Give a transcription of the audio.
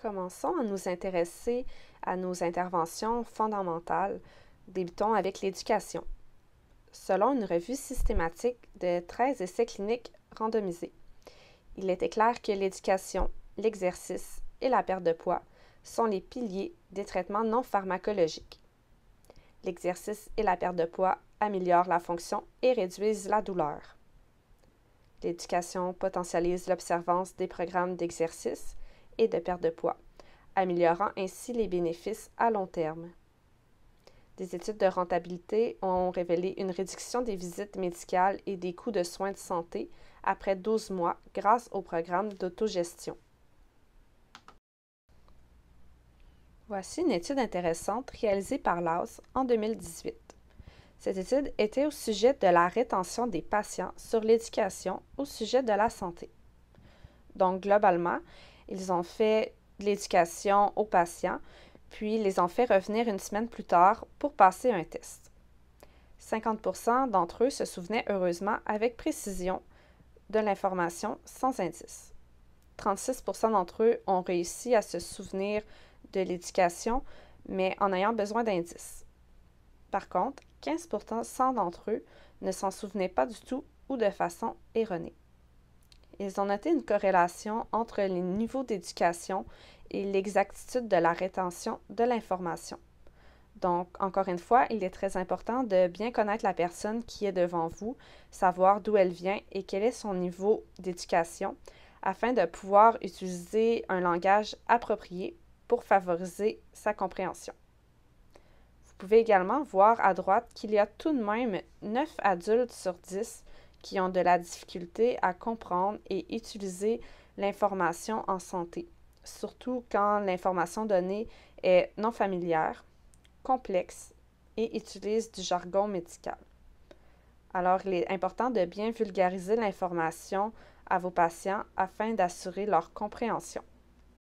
Commençons à nous intéresser à nos interventions fondamentales. Débutons avec l'éducation. Selon une revue systématique de 13 essais cliniques randomisés, il était clair que l'éducation, l'exercice et la perte de poids sont les piliers des traitements non pharmacologiques. L'exercice et la perte de poids améliorent la fonction et réduisent la douleur. L'éducation potentialise l'observance des programmes d'exercice et de perte de poids, améliorant ainsi les bénéfices à long terme. Des études de rentabilité ont révélé une réduction des visites médicales et des coûts de soins de santé après 12 mois grâce au programme d'autogestion. Voici une étude intéressante réalisée par l'AS en 2018. Cette étude était au sujet de la rétention des patients sur l'éducation au sujet de la santé. Donc, globalement, ils ont fait de l'éducation aux patients, puis les ont fait revenir une semaine plus tard pour passer un test. 50% d'entre eux se souvenaient heureusement avec précision de l'information sans indice. 36% d'entre eux ont réussi à se souvenir de l'éducation, mais en ayant besoin d'indices. Par contre, 15% d'entre eux ne s'en souvenaient pas du tout ou de façon erronée. Ils ont noté une corrélation entre les niveaux d'éducation et l'exactitude de la rétention de l'information. Donc, encore une fois, il est très important de bien connaître la personne qui est devant vous, savoir d'où elle vient et quel est son niveau d'éducation, afin de pouvoir utiliser un langage approprié pour favoriser sa compréhension. Vous pouvez également voir à droite qu'il y a tout de même 9 adultes sur 10 qui ont de la difficulté à comprendre et utiliser l'information en santé, surtout quand l'information donnée est non familière, complexe et utilise du jargon médical. Alors, il est important de bien vulgariser l'information à vos patients afin d'assurer leur compréhension.